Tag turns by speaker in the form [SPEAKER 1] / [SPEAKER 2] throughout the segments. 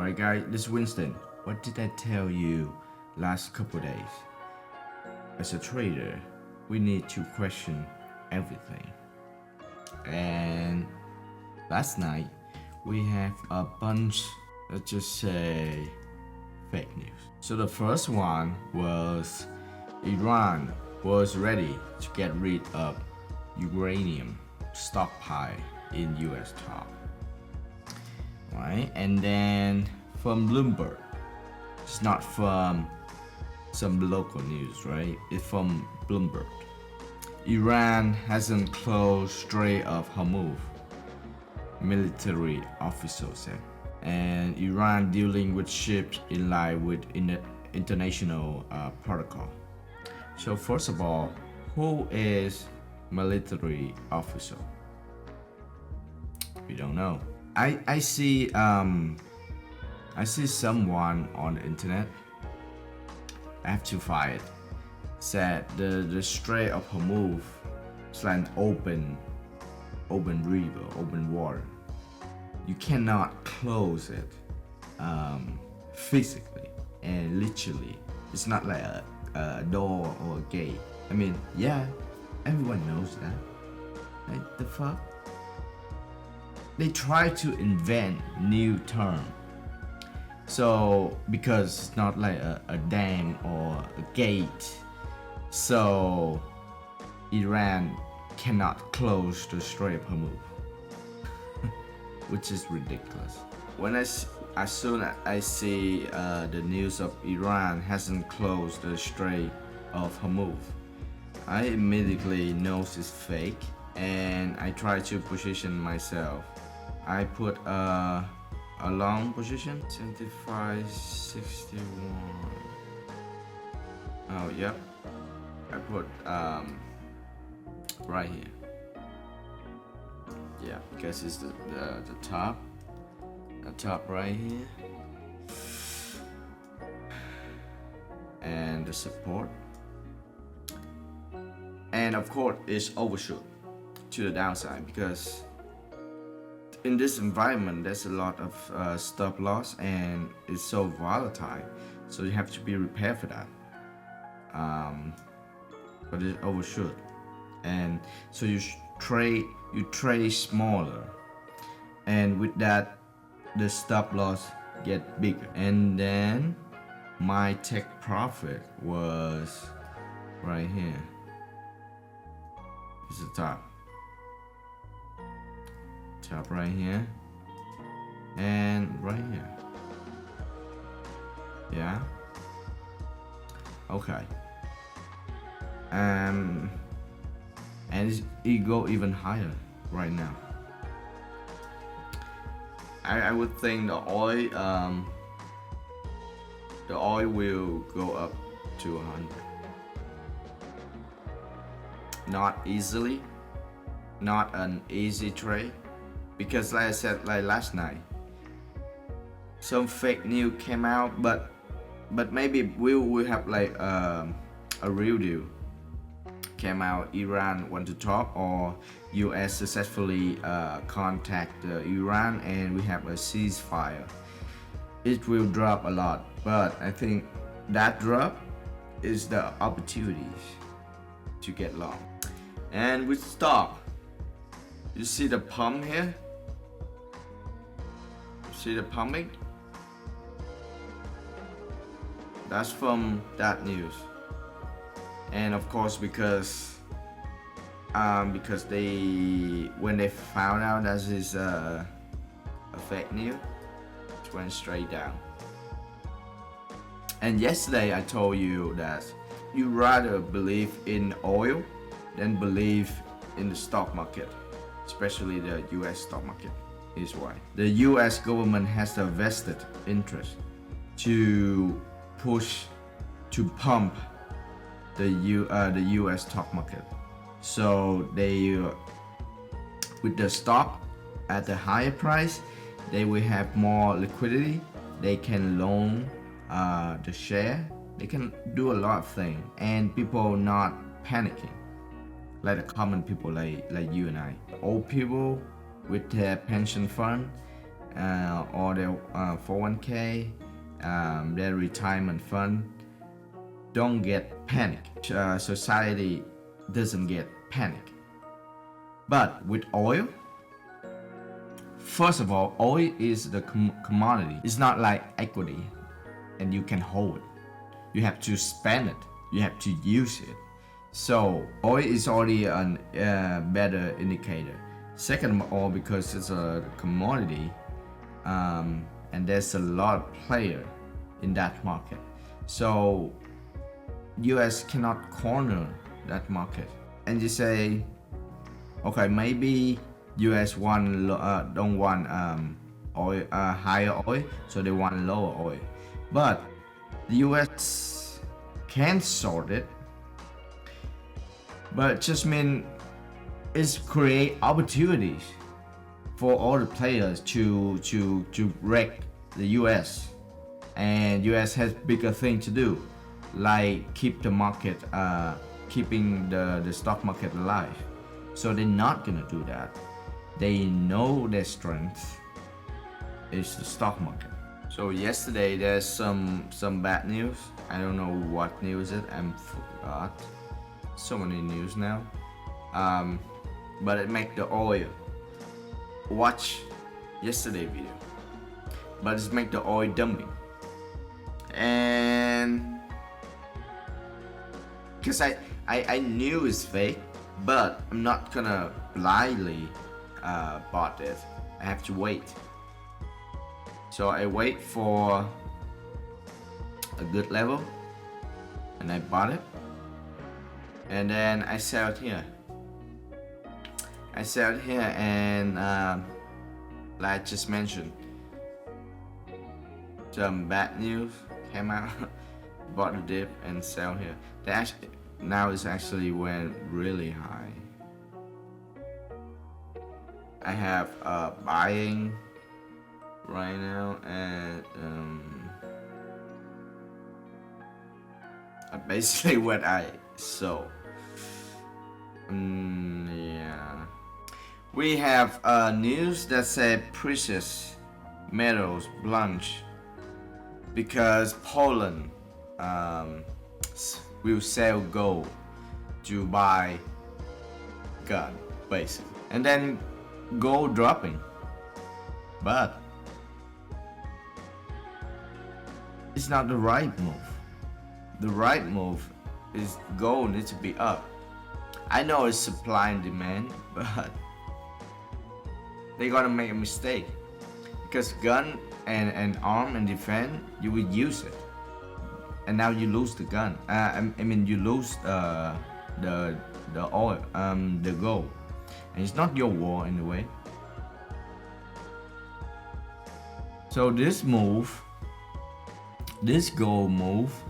[SPEAKER 1] Alright guys, this is Winston. What did I tell you last couple days? As a trader, we need to question everything. And last night, we have a bunch, let's just say, fake news. So the first one was Iran was ready to get rid of uranium stockpile in US top. Right? And then from Bloomberg, it's not from some local news, right? It's from Bloomberg. Iran hasn't closed Strait of Hormuz, military officials said. And Iran dealing with ships in line with international protocol. So first of all, who is military officer? We don't know. I see someone on the internet. I have to find it. Said the Strait of Hormuz is like an open river, open water. You cannot close it physically and literally. It's not like a door or a gate. I mean, yeah, everyone knows that. Like the fuck? They try to invent new term. So because it's not like a dam or a gate, so Iran cannot close the Strait of Hormuz, which is ridiculous. When as soon as I see the news of Iran hasn't closed the Strait of Hormuz, I immediately know it's fake, and I try to position myself. I put a long position, 75, 61. Oh, yep. I put right here. Yeah, because it's the top right here, and the support, and of course it's overshoot to the downside because in this environment there's a lot of stop loss and it's so volatile, so you have to be prepared for that. But it overshoot, and so you trade smaller, and with that the stop loss get bigger. And then my take profit was right here. It's the top right here and right here. Yeah, okay. And it go even higher right now. I would think the oil will go up to 100. Not easily, not an easy trade, because like I said, like last night, some fake news came out, but maybe we will have like a real deal came out. Iran want to talk, or US successfully contact Iran and we have a ceasefire. It will drop a lot, but I think that drop is the opportunities to get long. And with stop, you see the pump here? You see the pumping? That's from that news. And of course, because they, when they found out that is a fake news, it went straight down. And yesterday I told you that you rather believe in oil than believe in the stock market, especially the US stock market. Is why the US government has a vested interest to push, to pump the US stock market. So they, with the stock at the higher price, they will have more liquidity. They can loan the share. They can do a lot of things, and people not panicking, like the common people like you and I. Old people with their pension fund or their 401k, their retirement fund, don't get panic. Society doesn't get panic. But with oil, first of all, oil is the commodity. It's not like equity and you can hold it. You have to spend it. You have to use it. So oil is already a better indicator. Second of all, because it's a commodity, and there's a lot of players in that market. So US cannot corner that market. And you say, okay, maybe US don't want oil, higher oil, so they want lower oil. But the US can sort it, but just mean it's create opportunities for all the players to wreck the US, and US has bigger thing to do, like keep the market, keeping the stock market alive. So they're not gonna do that. They know their strength is the stock market. So yesterday there's some bad news. I don't know what news it. I forgot. So many news now. But it make the oil. Watch yesterday video. But it's make the oil dumping. And because I knew it's fake, but I'm not gonna blindly bought it. I have to wait. So I wait for a good level and I bought it, and then I sell it here. And like I just mentioned, some bad news came out. Bought the dip and sell here. Now it's actually went really high. I have buying right now, and basically what I sold. Yeah. We have news that said precious metals plunge because Poland will sell gold to buy gun, basically, and then gold dropping. But it's not the right move. The right move is gold needs to be up. I know it's supply and demand, but they're gonna make a mistake, because gun and arm and defense, you will use it, and now you lose the gun. I mean you lose the oil, the gold, and it's not your war in a way. So this gold move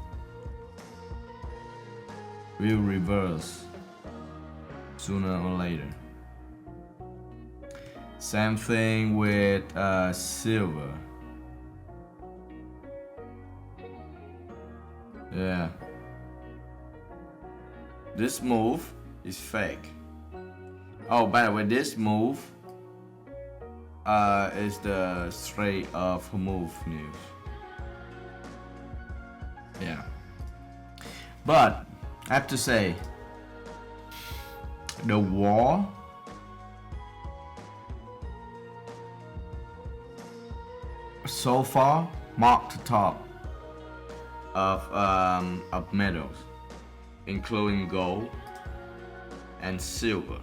[SPEAKER 1] will reverse sooner or later. Same thing with silver. Yeah. This move is fake. Oh, by the way, this move is the Strait of Hormuz news. Yeah. But I have to say, the war so far marked the top of metals, including gold and silver.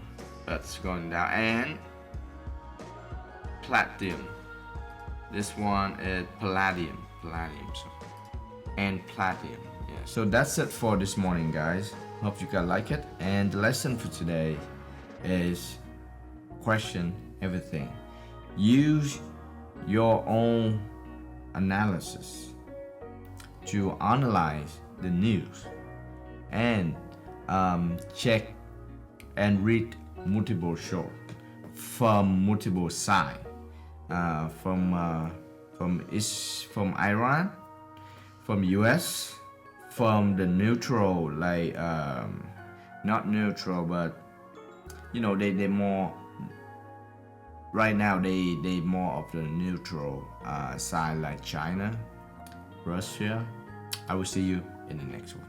[SPEAKER 1] That's going down, and platinum. This one is palladium, and platinum. Yeah. So that's it for this morning, guys. Hope you guys like it. And the lesson for today is question everything. Use your own analysis to analyze the news, and check and read multiple sources from multiple sides, from Iran, from US, from the neutral, like not neutral, but you know, they more Right now, they more of the neutral side like China, Russia. I will see you in the next one.